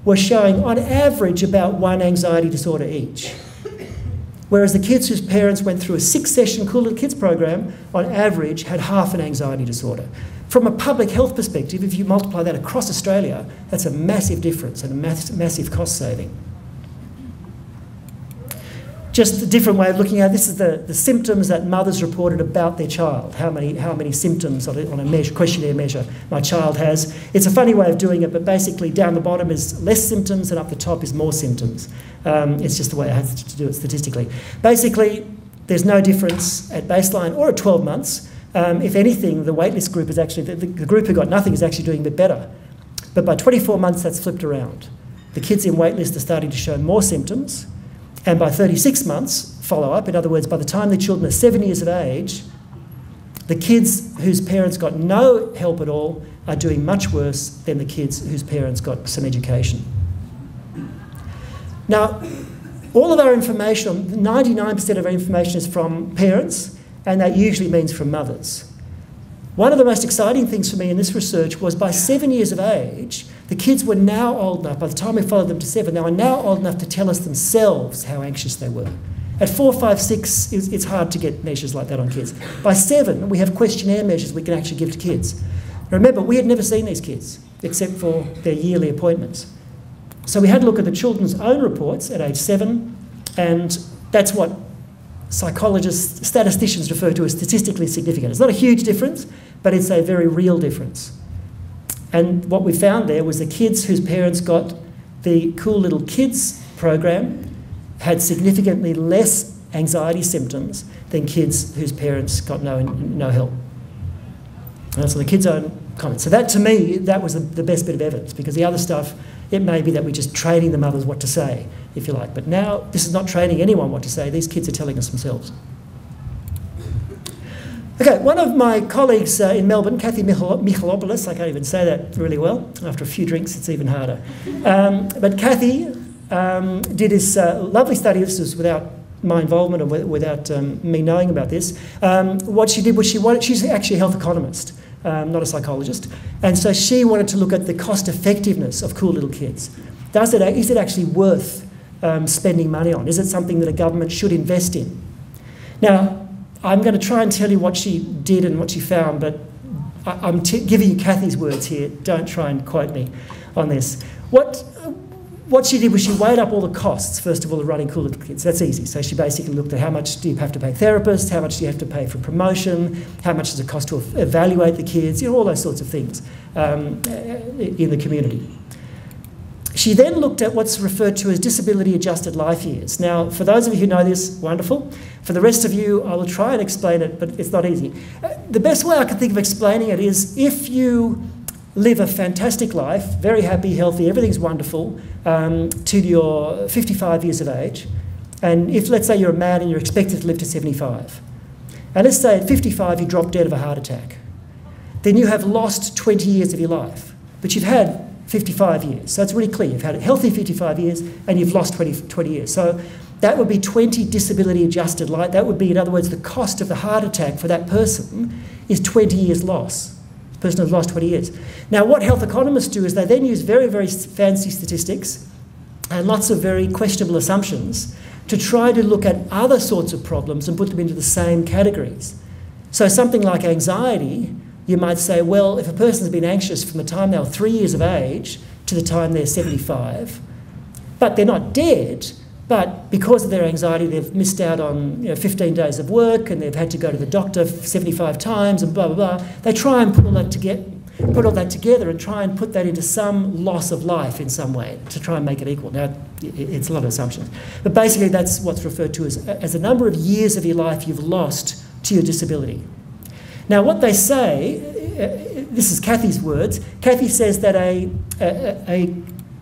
were showing, on average, about 1 anxiety disorder each. Whereas the kids whose parents went through a 6-session Cool Little Kids program, on average, had half an anxiety disorder. From a public health perspective, if you multiply that across Australia, that's a massive difference and a massive cost saving. Just a different way of looking at it, this is the symptoms that mothers reported about their child. How many symptoms on a questionnaire measure my child has. It's a funny way of doing it, but basically down the bottom is less symptoms and up the top is more symptoms. It's just the way I have to do it statistically. Basically, there's no difference at baseline or at 12 months. If anything, the waitlist group is actually, the group who got nothing is actually doing a bit better. But by 24 months, that's flipped around. The kids in waitlist are starting to show more symptoms. And by 36 months follow-up, in other words, by the time the children are 7 years of age, the kids whose parents got no help at all are doing much worse than the kids whose parents got some education. Now, all of our information, 99% of our information is from parents, and that usually means from mothers. One of the most exciting things for me in this research was by 7 years of age, the kids were now old enough, by the time we followed them to 7, they were now old enough to tell us themselves how anxious they were. At 4, 5, 6, it's hard to get measures like that on kids. By 7, we have questionnaire measures we can actually give to kids. Remember, we had never seen these kids, except for their yearly appointments. So we had to look at the children's own reports at age 7, and that's what psychologists, statisticians refer to as statistically significant. It's not a huge difference, but it's a very real difference. And what we found there was the kids whose parents got the Cool Little Kids program had significantly less anxiety symptoms than kids whose parents got no help. And that's on the kids' own comments. So that, to me, that was the best bit of evidence, because the other stuff, it may be that we're just training the mothers what to say, if you like. But now, this is not training anyone what to say. These kids are telling us themselves. Okay, one of my colleagues in Melbourne, Kathy Michalopoulos, I can't even say that really well. After a few drinks, it's even harder. But Kathy did this lovely study. This was without my involvement or without me knowing about this. What she did was she's actually a health economist, not a psychologist. And so she wanted to look at the cost effectiveness of Cool Little Kids. Is it actually worth spending money on? Is it something that a government should invest in? Now, I'm going to try and tell you what she did and what she found, but I'm giving you Kathy's words here. Don't try and quote me on this. What she did was she weighed up all the costs, first of all, of running Cool Little Kids. That's easy. So she basically looked at how much do you have to pay therapists, how much do you have to pay for promotion, how much does it cost to evaluate the kids, all those sorts of things in the community. She then looked at what's referred to as disability-adjusted life years. Now, for those of you who know this, wonderful. For the rest of you, I will try and explain it, but it's not easy. The best way I can think of explaining it is if you live a fantastic life, very happy, healthy, everything's wonderful, till you're 55 years of age, and if, let's say, you're a man and you're expected to live to 75, and let's say at 55 you drop dead of a heart attack, then you have lost 20 years of your life, but you've had 55 years. So it's really clear. You've had a healthy 55 years and you've lost 20 years. So that would be 20 disability-adjusted life. That would be, in other words, the cost of the heart attack for that person is 20 years loss. The person has lost 20 years. Now, what health economists do is they then use very, very fancy statistics and lots of very questionable assumptions to try to look at other sorts of problems and put them into the same categories. So something like anxiety, you might say, well, if a person's been anxious from the time they were 3 years of age to the time they're 75, but they're not dead, but because of their anxiety, they've missed out on 15 days of work and they've had to go to the doctor 75 times and blah, blah, blah. They try and put all that together and try and put that into some loss of life in some way to try and make it equal. Now, it's a lot of assumptions. But basically, that's what's referred to as a number of years of your life you've lost to your disability. Now, what they say, this is Kathy's words, Kathy says that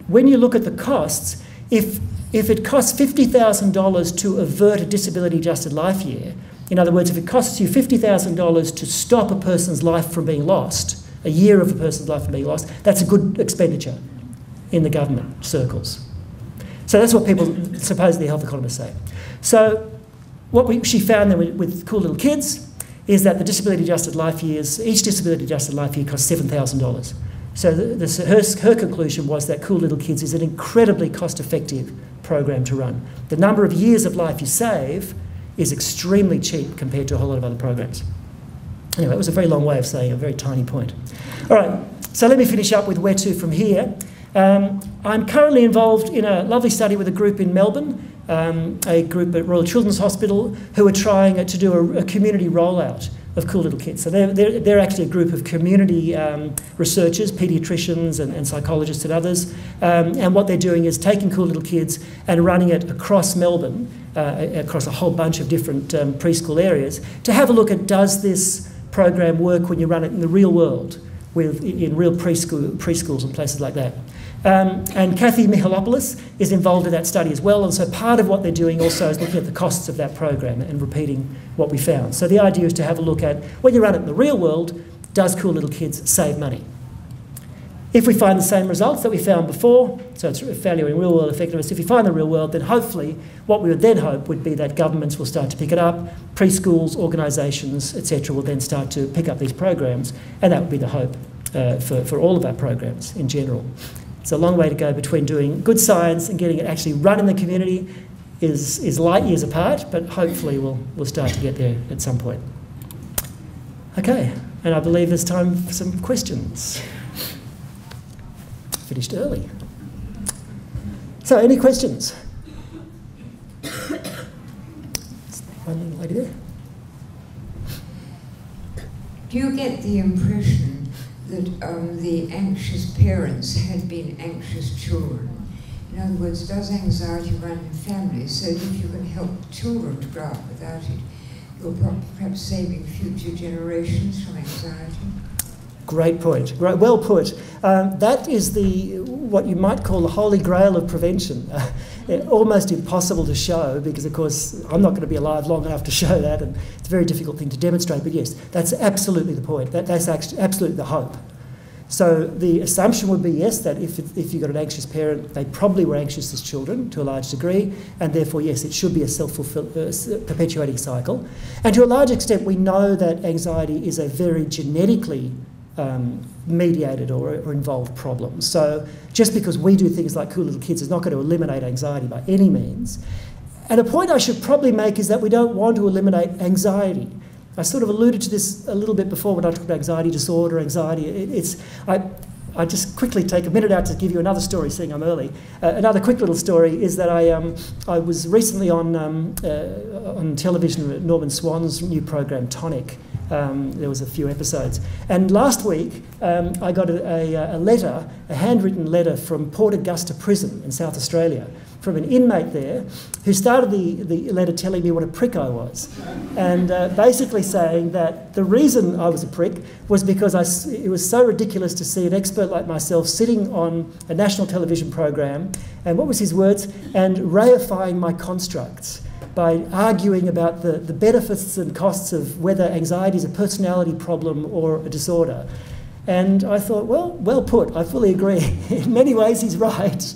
when you look at the costs, if it costs $50,000 to avert a disability-adjusted life year, in other words, if it costs you $50,000 to stop a person's life from being lost, a year of a person's life from being lost, that's a good expenditure in the government circles. So that's what people, supposedly health economists say. So what she found then with Cool Little Kids is that the disability adjusted life years, each disability adjusted life year costs $7,000. So her conclusion was that Cool Little Kids is an incredibly cost effective program to run. The number of years of life you save is extremely cheap compared to a whole lot of other programs. Anyway, it was a very long way of saying a very tiny point. All right, so let me finish up with where to from here. I'm currently involved in a lovely study with a group in Melbourne, a group at Royal Children's Hospital, who are trying to do a community rollout of Cool Little Kids. So they're actually a group of community researchers, paediatricians and psychologists and others, and what they're doing is taking Cool Little Kids and running it across Melbourne, across a whole bunch of different preschool areas, to have a look at, does this program work when you run it in the real world, in real preschools and places like that. And Kathy Mihalopoulos is involved in that study as well, and so part of what they're doing also is looking at the costs of that program and repeating what we found. So the idea is to have a look at, when you run it in the real world, does Cool Little Kids save money? If we find the same results that we found before, so it's valuing real world effectiveness, if we find the real world, then hopefully what we would then hope would be that governments will start to pick it up, preschools, organisations, etc. will then start to pick up these programs, and that would be the hope for all of our programs in general. It's a long way to go between doing good science and getting it actually run in the community is light years apart, but hopefully we'll start to get there at some point. Okay, and I believe there's time for some questions. Finished early. So, any questions? One little lady there. Do you get the impression that the anxious parents had been anxious children? In other words, does anxiety run in families so that if you can help children to grow up without it, you're perhaps saving future generations from anxiety? Great point. Great, well put. That is what you might call the holy grail of prevention. Almost impossible to show because, of course, I'm not going to be alive long enough to show that, and it's a very difficult thing to demonstrate. But yes, that's absolutely the point. That's absolutely the hope. So the assumption would be, yes, that if you've got an anxious parent, they probably were anxious as children to a large degree, and therefore, yes, it should be a perpetuating cycle. And to a large extent, we know that anxiety is a very genetically mediated or involved problem. So just because we do things like Cool Little Kids is not going to eliminate anxiety by any means. And a point I should probably make is that we don't want to eliminate anxiety. I sort of alluded to this a little bit before when I talked about anxiety disorder, anxiety. I just quickly take a minute out to give you another story, seeing I'm early. Another quick little story is that I was recently on television, Norman Swan's new program, Tonic. There was a few episodes. And last week, I got a letter, a handwritten letter from Port Augusta Prison in South Australia, from an inmate there who started the letter telling me what a prick I was. And basically saying that the reason I was a prick was because it was so ridiculous to see an expert like myself sitting on a national television program, and what was his words, and reifying my constructs by arguing about the benefits and costs of whether anxiety is a personality problem or a disorder. And I thought, well put, I fully agree. In many ways, he's right.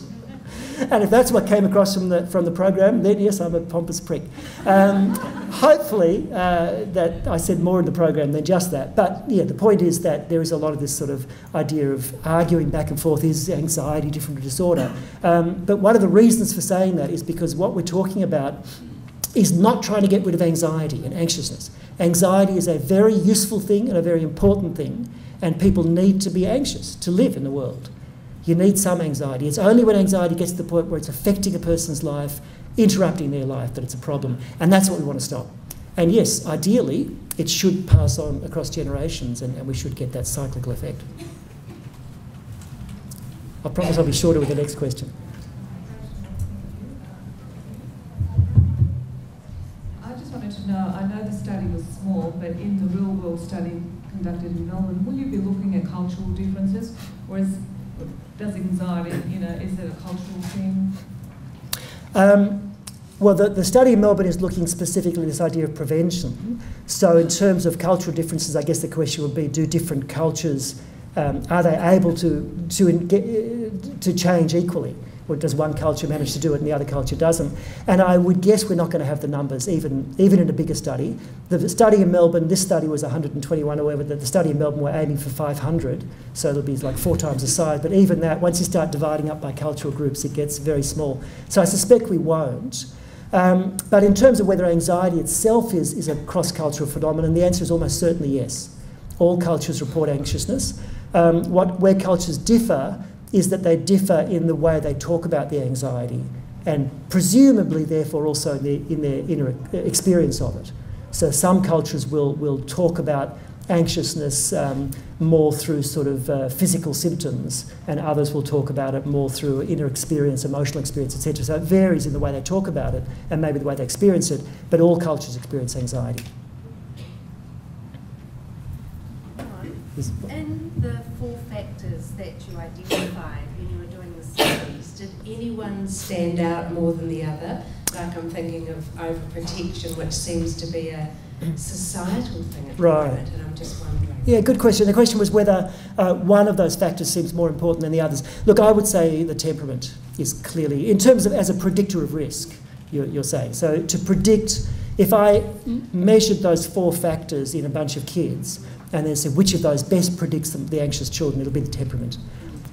And if that's what came across from the program, then yes, I'm a pompous prick. Hopefully, that I said more in the program than just that. But yeah, the point is that there is a lot of this sort of idea of arguing back and forth, is anxiety different to disorder? But one of the reasons for saying that is because what we're talking about is not trying to get rid of anxiety and anxiousness. Anxiety is a very useful thing and a very important thing, and people need to be anxious to live in the world. You need some anxiety. It's only when anxiety gets to the point where it's affecting a person's life, interrupting their life, that it's a problem. And that's what we want to stop. And yes, ideally, it should pass on across generations, and we should get that cyclical effect. I promise I'll be shorter with the next question. I know the study was small, but in the real-world study conducted in Melbourne, will you be looking at cultural differences, or does anxiety, is it a cultural thing? Well, the study in Melbourne is looking specifically at this idea of prevention. So in terms of cultural differences, I guess the question would be, do different cultures, are they able to change equally? or does one culture manage to do it and the other culture doesn't? And I would guess we're not going to have the numbers, even in a bigger study. The study in Melbourne, this study was 121 or whatever, the study in Melbourne we're aiming for 500, so it'll be like 4 times the size. But even that, once you start dividing up by cultural groups, it gets very small. So I suspect we won't. But in terms of whether anxiety itself is a cross-cultural phenomenon, the answer is almost certainly yes. All cultures report anxiousness. Where cultures differ is that they differ in the way they talk about the anxiety, and presumably, therefore, also in their inner experience of it. So some cultures will talk about anxiousness more through sort of physical symptoms, and others will talk about it more through inner experience, emotional experience, etc. So it varies in the way they talk about it and maybe the way they experience it, but all cultures experience anxiety. In the 4 factors that you identified when you were doing the studies, did anyone stand out more than the other? Like I'm thinking of overprotection, which seems to be a societal thing at the moment, and I'm just wondering. Yeah, good question. The question was whether one of those factors seems more important than the others. Look, I would say the temperament is clearly, in terms of as a predictor of risk, you're saying. So to predict, if I measured those 4 factors in a bunch of kids, and then said which of those best predicts the anxious children, it'll be the temperament.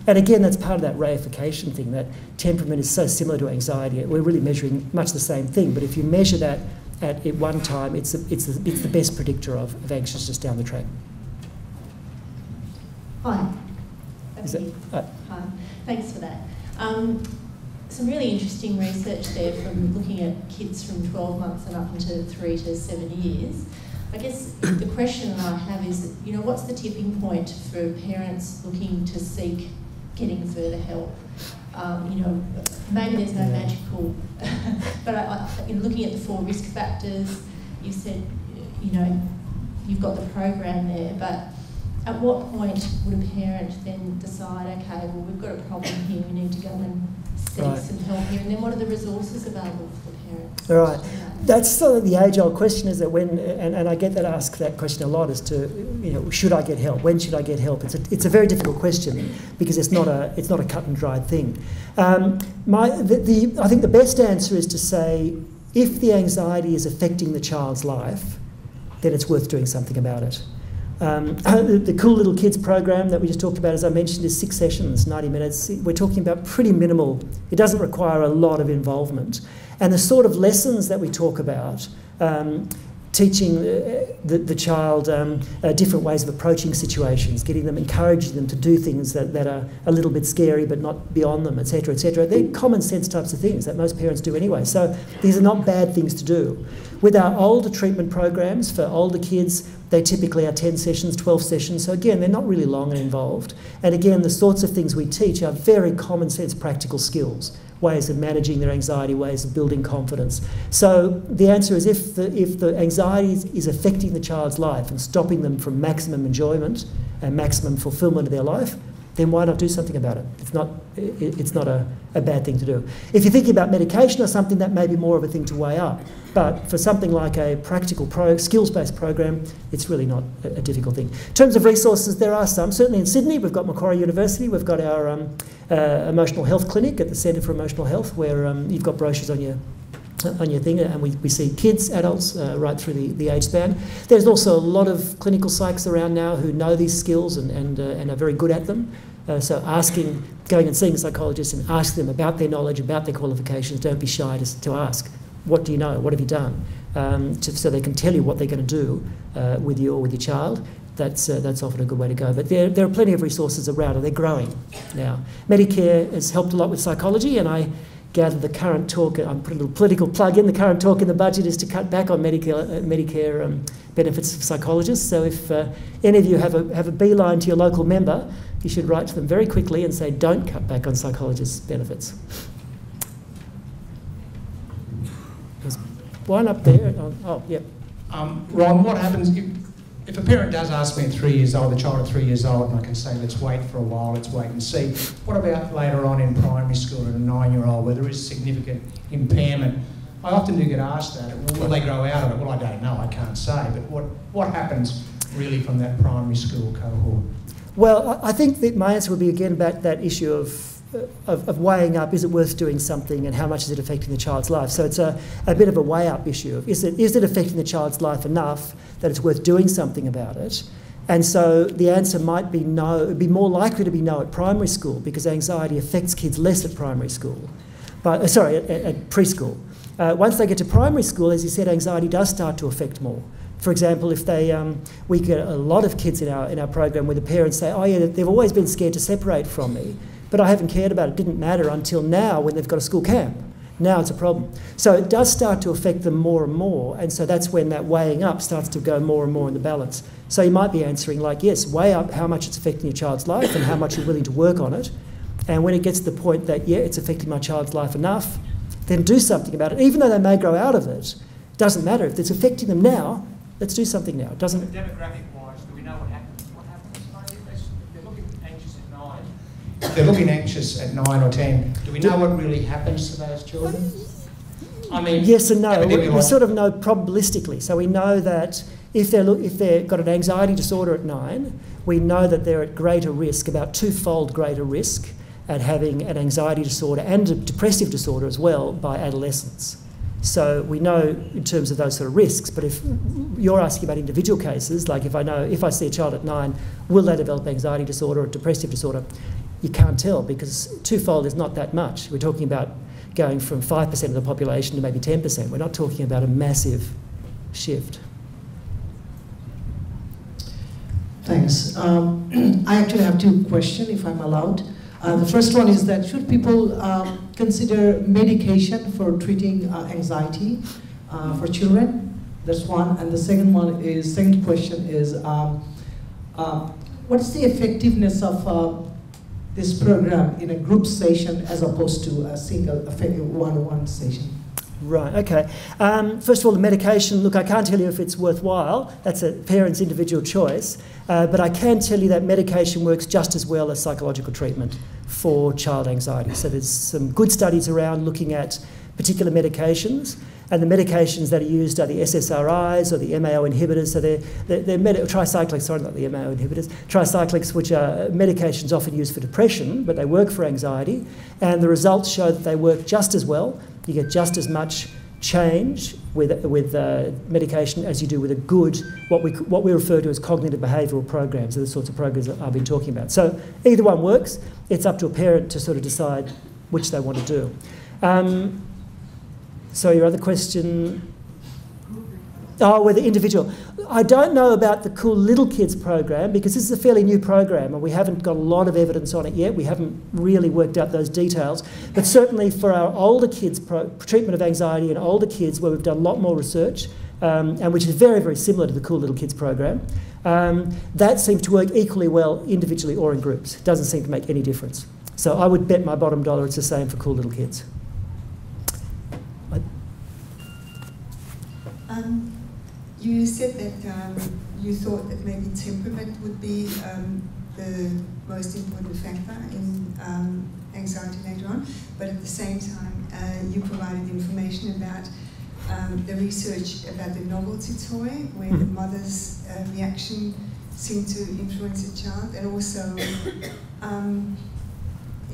And again, that's part of that reification thing, that temperament is so similar to anxiety. We're really measuring much the same thing, but if you measure that at one time, it's the best predictor of anxiousness down the track. Hi. Hi. Thanks for that. Some really interesting research there from looking at kids from 12 months and up into 3 to 7 years. I guess the question I have is, what's the tipping point for parents looking to seek getting further help? Maybe there's no magical, but in looking at the 4 risk factors, you said, you've got the program there, but at what point would a parent then decide, okay, well, we've got a problem here, we need to go and seek some help here, and then what are the resources available for parents? All right. That's sort of the age-old question, is that when, and I get asked that question a lot, as to, should I get help? When should I get help? It's a very difficult question because it's not a cut and dried thing. I think the best answer is to say, if the anxiety is affecting the child's life, then it's worth doing something about it. The Cool Little Kids program that we just talked about, as I mentioned, is 6 sessions, 90 minutes. We're talking about pretty minimal. It doesn't require a lot of involvement. And the sort of lessons that we talk about, teaching the child different ways of approaching situations, encouraging them to do things that are a little bit scary but not beyond them, etc., etc. They're common sense types of things that most parents do anyway. So these are not bad things to do. With our older treatment programs for older kids, they typically are 10 sessions, 12 sessions. So again, they're not really long and involved. And again, the sorts of things we teach are very common sense practical skills, ways of managing their anxiety, ways of building confidence. So the answer is, if the anxiety is affecting the child's life and stopping them from maximum enjoyment and maximum fulfilment of their life, then why not do something about it? It's not a bad thing to do. If you're thinking about medication or something, that may be more of a thing to weigh up. But for something like a practical skills-based program, it's really not a difficult thing. In terms of resources, there are some. Certainly in Sydney, we've got Macquarie University. We've got our emotional health clinic at the Centre for Emotional Health, where you've got brochures on your thing, and we see kids, adults, right through the age span. There's also a lot of clinical psychs around now who know these skills and are very good at them. So going and seeing a psychologist and asking them about their knowledge, about their qualifications. Don't be shy to ask, what do you know, what have you done? So they can tell you what they're going to do with you or with your child. That's often a good way to go. But there are plenty of resources around, and they're growing now. Medicare has helped a lot with psychology, and I gather the current talk, I'm putting a little political plug in, the current talk in the budget is to cut back on Medicare benefits of psychologists. So if any of you have a beeline to your local member, you should write to them very quickly and say, don't cut back on psychologists' benefits. There's one up there. Oh, yeah. Ron, what happens if a parent does ask me at 3 years old, the child at 3 years old, and I can say, let's wait for a while, let's wait and see. What about later on in primary school at a 9-year-old where there is significant impairment? I often do get asked that. Well, will they grow out of it? Well, I don't know, I can't say. But what happens really from that primary school cohort? Well, I think that my answer would be again about that issue of of weighing up, is it worth doing something and how much is it affecting the child's life? So it's a bit of a weigh-up issue. Is it affecting the child's life enough that it's worth doing something about it? And so the answer might be no. It would be more likely to be no at primary school, because anxiety affects kids less at primary school. But at preschool. Once they get to primary school, as you said, anxiety does start to affect more. For example, if we get a lot of kids in our program where the parents say, oh yeah, they've always been scared to separate from me, but I haven't cared about it, didn't matter until now when they've got a school camp. Now it's a problem. So it does start to affect them more and more, and so that's when that weighing up starts to go more and more in the balance. So you might be answering like, yes, weigh up how much it's affecting your child's life and how much you're willing to work on it, and when it gets to the point that, yeah, it's affecting my child's life enough, then do something about it. Even though they may grow out of it, doesn't matter. If it's affecting them now, let's do something now. It doesn't. Demographic-wise, do we know what happens? If they're looking anxious at 9. If they're looking anxious at 9 or 10, do we know what really happens to those children? I mean, yes and no. We sort of know probabilistically. So we know that if they've got an anxiety disorder at 9, we know that they're at greater risk, about 2-fold greater risk, at having an anxiety disorder and a depressive disorder as well by adolescence. So we know in terms of those sort of risks, but if you're asking about individual cases, like if I see a child at 9, will they develop anxiety disorder or depressive disorder? You can't tell, because 2-fold is not that much. We're talking about going from 5% of the population to maybe 10%. We're not talking about a massive shift. Thanks. I actually have 2 questions, if I'm allowed. The first one is that should people consider medication for treating anxiety for children? That's one. And the second question is, what's the effectiveness of this program in a group session as opposed to a single one-on-one session? Right, okay. First of all, the medication, look, I can't tell you if it's worthwhile. That's a parent's individual choice. But I can tell you that medication works just as well as psychological treatment for child anxiety. So there's some good studies around looking at particular medications, and the medications that are used are the SSRIs or the MAO inhibitors. So they're tricyclics, sorry, not the MAO inhibitors, tricyclics, which are medications often used for depression, but they work for anxiety. And the results show that they work just as well. You get just as much change with medication as you do with a good, what we refer to as cognitive behavioural programs. Are the sorts of programs that I've been talking about. So either one works. It's up to a parent to sort of decide which they want to do. So your other question, with the individual. I don't know about the Cool Little Kids program, because this is a fairly new program and we haven't got a lot of evidence on it yet. We haven't really worked out those details. But certainly for our older kids, treatment of anxiety in older kids, where we've done a lot more research, and which is very, very similar to the Cool Little Kids program, that seems to work equally well individually or in groups. It doesn't seem to make any difference. So I would bet my bottom dollar it's the same for Cool Little Kids. You said that you thought that maybe temperament would be the most important factor in anxiety later on, but at the same time you provided information about the research about the novelty toy, where the mother's reaction seemed to influence the child, and also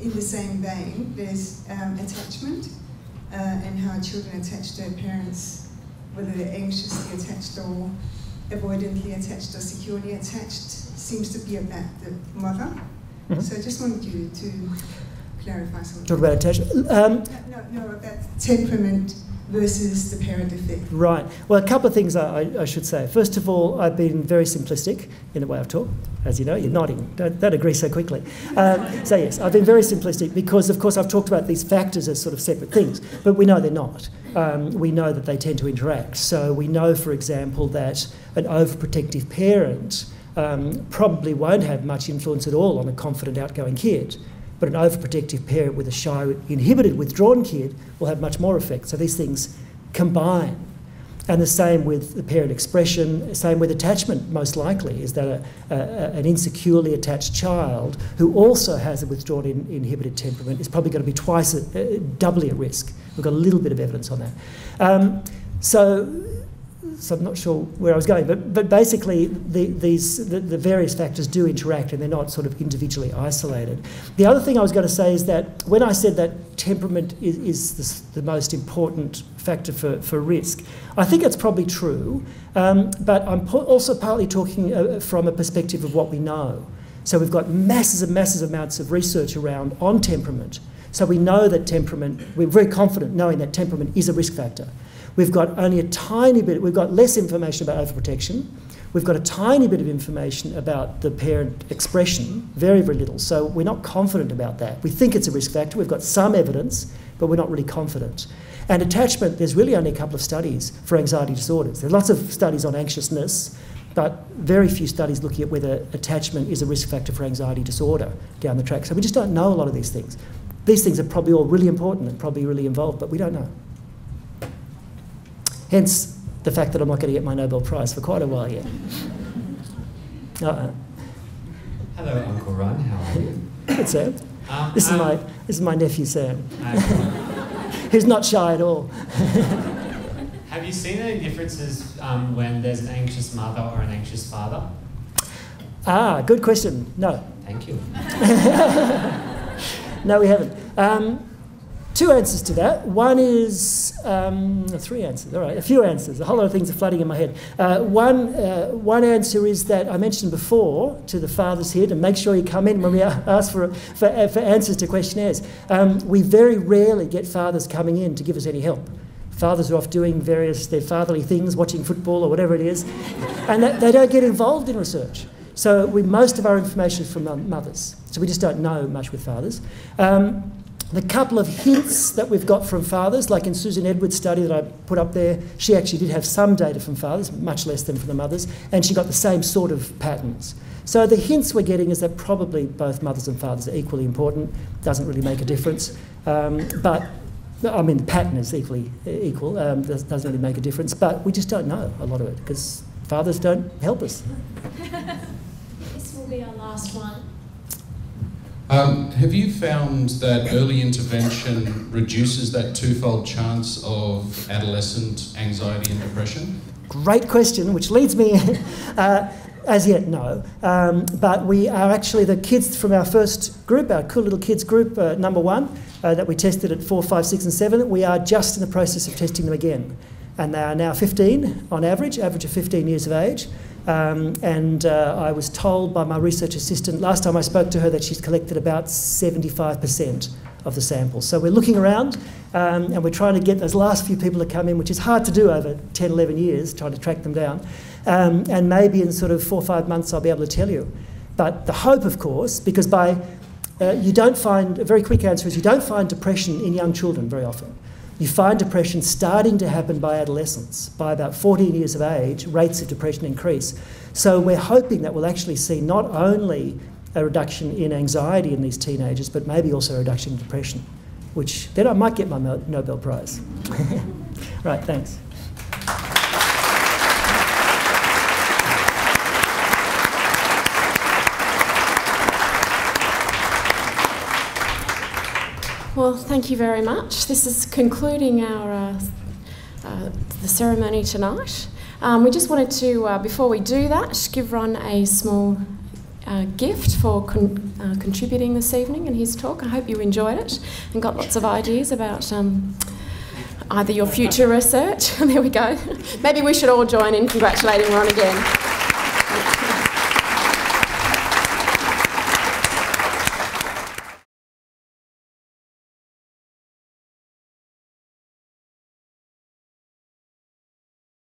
in the same vein there's attachment and how children attach to their parents, whether they're anxiously attached or avoidantly attached or securely attached, seems to be about the mother. So I just wanted you to clarify something. Talk about attachment? No, about temperament versus the parent effect. Right. Well, a couple of things I should say. First of all, I've been very simplistic in the way I've talked. As you know, you're nodding. Don't agree so quickly. So yes, I've been very simplistic because, of course, I've talked about these factors as sort of separate things, but we know they're not. We know that they tend to interact. So we know, for example, that an overprotective parent probably won't have much influence at all on a confident, outgoing kid. But an overprotective parent with a shy, inhibited, withdrawn kid will have much more effect. So these things combine. And the same with the parent expression, same with attachment, most likely, is that an insecurely attached child who also has a withdrawn inhibited temperament is probably going to be doubly at risk. We've got a little bit of evidence on that. So so I'm not sure where I was going, but basically the various factors do interact and they're not sort of individually isolated. The other thing I was going to say is that when I said that temperament is the most important factor for risk, I think it's probably true, but I'm also partly talking from a perspective of what we know. So we've got massive amounts of research around on temperament. So we know that temperament, we're very confident knowing that temperament is a risk factor. We've got only a tiny bit, we've got less information about overprotection. We've got a tiny bit of information about the parent expression, very little. So we're not confident about that. We think it's a risk factor. We've got some evidence, but we're not really confident. And attachment, there's really only a couple of studies for anxiety disorders. There's lots of studies on anxiousness, but very few studies looking at whether attachment is a risk factor for anxiety disorder down the track. So we just don't know a lot of these things. These things are probably all really important and probably really involved, but we don't know. Hence the fact that I'm not going to get my Nobel Prize for quite a while yet. Hello, Uncle Ron. How are you? Good, Sam. This is my nephew, Sam, who's not shy at all. Have you seen any differences when there's an anxious mother or an anxious father? Good question. No. Thank you. No, we haven't. Two answers to that. One is, three answers, all right, a few answers. A whole lot of things are flooding in my head. One answer is that I mentioned before to the fathers here to make sure you come in when we ask for answers to questionnaires. We very rarely get fathers coming in to give us any help. Fathers are off doing their fatherly things, watching football or whatever it is, and they don't get involved in research. So most of our information is from mothers. So we just don't know much with fathers. The couple of hints that we've got from fathers, like in Susan Edwards' study that I put up there, she actually did have some data from fathers, much less than from the mothers, and she got the same sort of patterns. So the hints we're getting is that probably both mothers and fathers are equally important. Doesn't really make a difference. But, I mean, the pattern is equal, doesn't really make a difference, but we just don't know a lot of it because fathers don't help us. This will be our last one. Have you found that early intervention reduces that twofold chance of adolescent anxiety and depression? Great question, which leads me, as yet no, but we are actually the kids from our first group, our Cool Little Kids group, number one, that we tested at 4, 5, 6 and 7, we are just in the process of testing them again. And they are now 15 on average of 15 years of age. I was told by my research assistant last time I spoke to her that she's collected about 75% of the samples. So we're looking around and we're trying to get those last few people to come in, which is hard to do over 10, 11 years, trying to track them down. And maybe in sort of 4 or 5 months I'll be able to tell you. But the hope, of course, because you don't find, a very quick answer is you don't find depression in young children very often. You find depression starting to happen by adolescence. By about 14 years of age, rates of depression increase. So we're hoping that we'll actually see not only a reduction in anxiety in these teenagers, but maybe also a reduction in depression, which then I might get my Nobel Prize. Right, thanks. Well, thank you very much. This is concluding our the ceremony tonight. We just wanted to, before we do that, give Ron a small gift for contributing this evening in his talk. I hope you enjoyed it and got lots of ideas about either your future research. There we go. Maybe we should all join in congratulating Ron again.